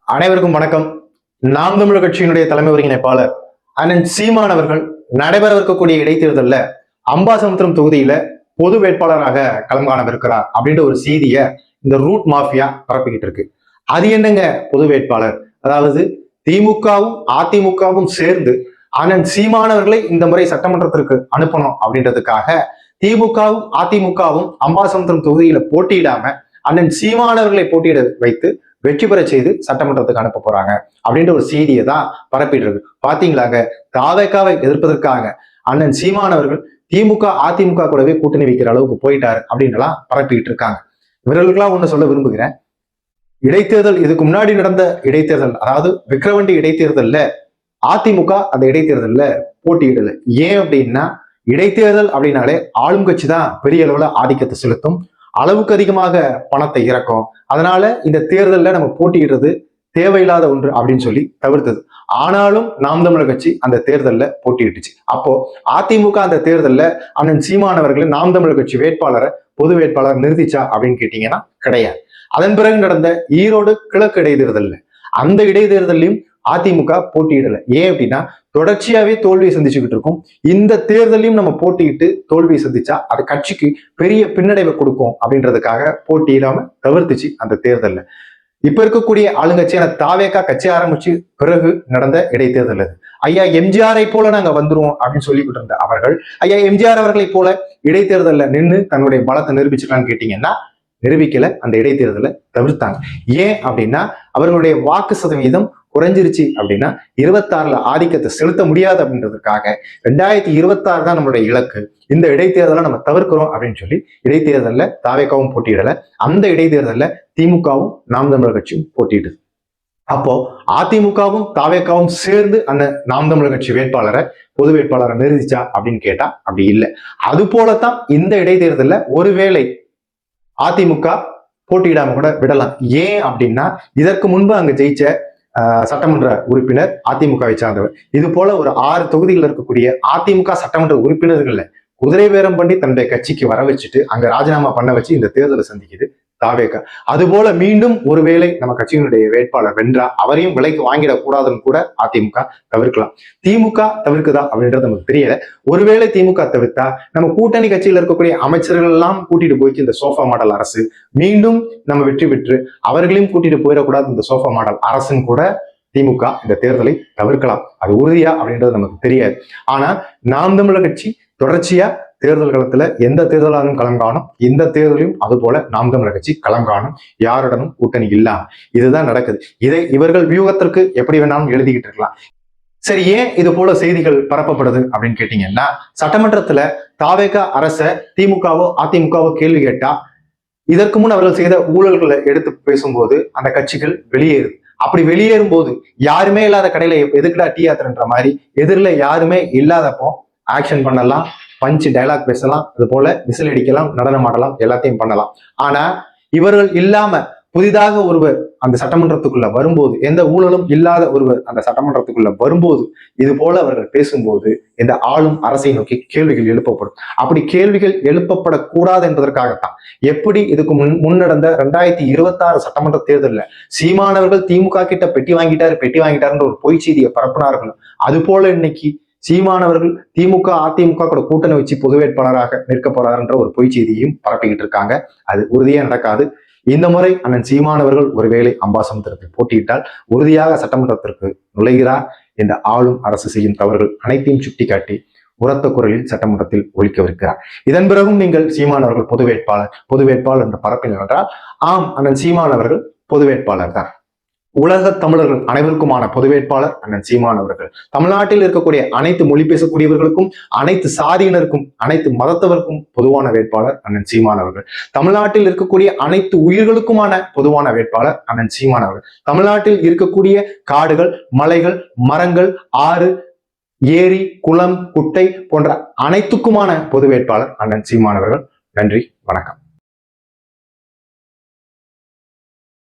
அனைவருக்கும் வணக்கம். நாம் தமிழர் கட்சியினுடைய தலைமை ஒருங்கிணைப்பாளர் அண்ணன் சீமான் அவர்கள் நடைபெறவிருக்கக்கூடிய இடைத்தேர்தலில் அம்பாசமுத்திரம் தொகுதியில பொது வேட்பாளராக களம் காணவிருக்கிறார் அப்படின்ற ஒரு செய்தியை இந்த ரூட் மாஃபியா பரப்பிக்கிட்டு இருக்கு. அது என்னங்க பொது வேட்பாளர்? அதாவது திமுகவும் அதிமுகவும் சேர்ந்து அண்ணன் சீமானவர்களை இந்த முறை சட்டமன்றத்திற்கு அனுப்பணும் அப்படின்றதுக்காக திமுகவும் அதிமுகவும் அம்பாசமுத்திரம் தொகுதியில போட்டியிடாம அண்ணன் சீமானவர்களை போட்டியிட வைத்து வெற்றி பெற செய்து சட்டமன்றத்துக்கு அனுப்ப போறாங்க அப்படின்ற ஒரு செய்தியை தான் பரப்பிட்டு இருக்கு. பாத்தீங்களாங்க, தாவேக்காவை எதிர்ப்பதற்காக அண்ணன் சீமானவர்கள் திமுக அதிமுக கூடவே கூட்டணி வைக்கிற அளவுக்கு போயிட்டாரு அப்படின்லாம் பரப்பிட்டு இருக்காங்க. இவர்களுக்கெல்லாம் ஒண்ணு சொல்ல விரும்புகிறேன். இடைத்தேர்தல், இதுக்கு முன்னாடி நடந்த இடைத்தேர்தல், அதாவது விக்கிரவண்டி இடைத்தேர்தல்ல அதிமுக அந்த இடைத்தேர்தல்ல போட்டியிடல. ஏன் அப்படின்னா, இடைத்தேர்தல் அப்படின்னாலே ஆளும் கட்சி தான் பெரிய அளவுல ஆதிக்கத்தை செலுத்தும், அளவுக்கு அதிகமாக பணத்தை இறக்கும். அதனால இந்த தேர்தலில் நம்ம போட்டியிடுறது தேவையில்லாத ஒன்று அப்படின்னு சொல்லி தவிர்த்தது. ஆனாலும் நாம் தமிழர் கட்சி அந்த தேர்தலில் போட்டியிட்டுச்சு. அப்போ அதிமுக அந்த தேர்தலில் அண்ணன் சீமானவர்களை நாம் தமிழர் கட்சி வேட்பாளரை பொது வேட்பாளர் நிறுத்திச்சா அப்படின்னு கேட்டீங்கன்னா கிடையாது. அதன் பிறகு நடந்த ஈரோடு கிழக்கு இடைத்தேர்தல்ல அந்த இடைத்தேர்தலையும் அதிமுக போட்டியிடல. ஏன் அப்படின்னா, தொடர்ச்சியாவே தோல்வியை சந்திச்சுக்கிட்டு இருக்கும். இந்த தேர்தலையும் நம்ம போட்டியிட்டு தோல்வியை சந்திச்சா அது கட்சிக்கு பெரிய பின்னடைவை கொடுக்கும் அப்படின்றதுக்காக போட்டியிடாம தவிர்த்துச்சு அந்த தேர்தல்ல. இப்ப இருக்கக்கூடிய ஆளுங்கட்சியான தாவேக்கா கட்சி ஆரம்பிச்சு பிறகு நடந்த இடைத்தேர்தல் அது. ஐயா எம்ஜிஆரை போல நாங்க வந்துருவோம் அப்படின்னு சொல்லிக்கிட்டு இருந்த அவர்கள் ஐயா எம்ஜிஆர் அவர்களை போல இடைத்தேர்தல்ல நின்று தன்னுடைய பலத்தை நிரூபிச்சுட்டான்னு கேட்டீங்கன்னா நிரூபிக்கல. அந்த இடைத்தேர்தலை தவிர்த்தாங்க. ஏன் அப்படின்னா, அவர்களுடைய வாக்கு சதவீதம் குறைஞ்சிருச்சு அப்படின்னா 26ல ஆதிக்கத்தை செலுத்த முடியாது அப்படின்றதுக்காக 2026 தான் நம்மளுடைய இலக்கு, இந்த இடைத்தேர்தலை நம்ம தவிர்க்கிறோம் அப்படின்னு சொல்லி இடைத்தேர்தலில் தாவேக்காவும் போட்டியிடல. அந்த இடைத்தேர்தலில் திமுகவும் நாம் தமிழர் கட்சியும் போட்டியிடுது. அப்போ அதிமுகவும் தாவேக்காவும் சேர்ந்து அந்த நாம் தமிழர் கட்சி வேட்பாளரை பொது வேட்பாளரை நிறுத்திச்சா அப்படின்னு கேட்டா அப்படி இல்லை. அது போலத்தான் இந்த இடைத்தேர்தலில் ஒருவேளை அதிமுக போட்டியிடாம கூட விடலாம். ஏன் அப்படின்னா, இதற்கு முன்பு அங்க ஜெயிச்ச சட்டமன்ற உறுப்பினர் அதிமுகவை சார்ந்தவர். இது போல ஒரு 6 தொகுதிகளில் இருக்கக்கூடிய அதிமுக சட்டமன்ற உறுப்பினர்கள்ல குதிரை பேரம் பண்ணி தன்னுடைய கட்சிக்கு வர வச்சுட்டு அங்க ராஜினாமா பண்ண வச்சு இந்த தேர்தலை சந்திக்குது தாவேக்கா. அது போல மீண்டும் ஒருவேளை நம்ம கட்சியினுடைய வேட்பாளர் வென்றா அவரையும் விலைக்கு வாங்கிடக்கூடாதுன்னு கூட அதிமுக தவிர்க்கலாம். திமுக தவிர்க்குதா அப்படின்றது நமக்கு தெரியல. ஒருவேளை திமுக தவிர்த்தா நம்ம கூட்டணி கட்சியில் இருக்கக்கூடிய அமைச்சர்கள் எல்லாம் கூட்டிட்டு போயிட்டு இந்த சோஃபா மாடல் அரசு மீண்டும் நம்ம வெற்றி பெற்று அவர்களையும் கூட்டிட்டு போயிடக்கூடாது இந்த சோஃபா மாடல் அரசுன்னு கூட திமுக இந்த தேர்தலை தவிர்க்கலாம். அது உறுதியா அப்படின்றது நமக்கு தெரியாது. ஆனா நாம் தமிழர் கட்சி தொடர்ச்சியா தேர்தல் களத்துல எந்த தேர்தலாலும் களம் காணும். இந்த தேர்தலையும் அது போல நாம் தமிழர் கட்சி களம் காணும். யாருடனும் கூட்டணி இல்லாம இதுதான் நடக்குது. இதை இவர்கள் வியூகத்திற்கு எப்படி வேணாலும் எழுதிக்கிட்டு இருக்கலாம். சரி, ஏன் இது போல செய்திகள் பரப்பப்படுது அப்படின்னு கேட்டீங்கன்னா, சட்டமன்றத்துல தாவேகா அரச திமுகவோ அதிமுகவோ கேள்வி கேட்டா இதற்கு முன் அவர்கள் செய்த ஊழல்களை எடுத்து பேசும்போது அந்த கட்சிகள் வெளியேறுது. அப்படி வெளியேறும் போது யாருமே இல்லாத கடையில எதுக்குடா டீ ஆத்துறன்ற மாதிரி எதிரில யாருமே இல்லாதப்போ ஆக்ஷன் பண்ணலாம், பஞ்ச் டைலாக் பேசலாம், அது போல விசில் அடிக்கலாம், நடனம் ஆடலாம், எல்லாத்தையும் பண்ணலாம். ஆனா இவர்கள் இல்லாம புதிதாக ஒருவர் அந்த சட்டமன்றத்துக்குள்ள வரும்போது, எந்த ஊழலும் இல்லாத ஒருவர் அந்த சட்டமன்றத்துக்குள்ள வரும்போது இது போல அவர்கள் பேசும்போது இந்த ஆளும் அரசை நோக்கி கேள்விகள் எழுப்பப்படும். அப்படி கேள்விகள் எழுப்பப்படக்கூடாது என்பதற்காகத்தான் எப்படி இதுக்கு முன் நடந்த 2026 சட்டமன்ற தேர்தலில் சீமானவர்கள் திமுக கிட்ட பெட்டி வாங்கிட்டாருன்ற ஒரு பொய் செய்தியை பரப்புனார்கள். அது போல இன்னைக்கு சீமானவர்கள் திமுக அதிமுக கூட கூட்டணி வச்சு பொது வேட்பாளராக நிற்க போறாருன்ற ஒரு பொய் செய்தியையும் பரப்பிக்கிட்டு இருக்காங்க. அது உறுதியா நடக்காது. இந்த முறை அண்ணன் சீமானவர்கள் ஒருவேளை அம்பாசமுத்திரத்தில் போட்டியிட்டால் உறுதியாக சட்டமன்றத்திற்கு நுழைகிறார். இந்த ஆளும் அரசு செய்யும் தவறுகள் அனைத்தையும் சுட்டிக்காட்டி உரத்த குரலில் சட்டமன்றத்தில் ஒழிக்கவிருக்கிறார். இதன் பிறகும் நீங்கள் சீமானவர்கள் பொது வேட்பாளர் என்ற பரப்பில் என்றால், ஆம், அண்ணன் சீமானவர்கள் பொது வேட்பாளர் தான். உலக தமிழர்கள் அனைவருக்குமான பொது வேட்பாளர் அண்ணன் சீமானவர்கள். தமிழ்நாட்டில் இருக்கக்கூடிய அனைத்து மொழி பேசக்கூடியவர்களுக்கும், அனைத்து சாதியினருக்கும், அனைத்து மதத்தவருக்கும் பொதுவான வேட்பாளர் அண்ணன் சீமானவர்கள். தமிழ்நாட்டில் இருக்கக்கூடிய அனைத்து உயிர்களுக்குமான பொதுவான வேட்பாளர் அண்ணன் சீமானவர்கள். தமிழ்நாட்டில் இருக்கக்கூடிய காடுகள், மலைகள், மரங்கள், ஆறு, ஏரி, குளம், குட்டை போன்ற அனைத்துக்குமான பொது வேட்பாளர் அண்ணன் சீமானவர்கள். நன்றி, வணக்கம்.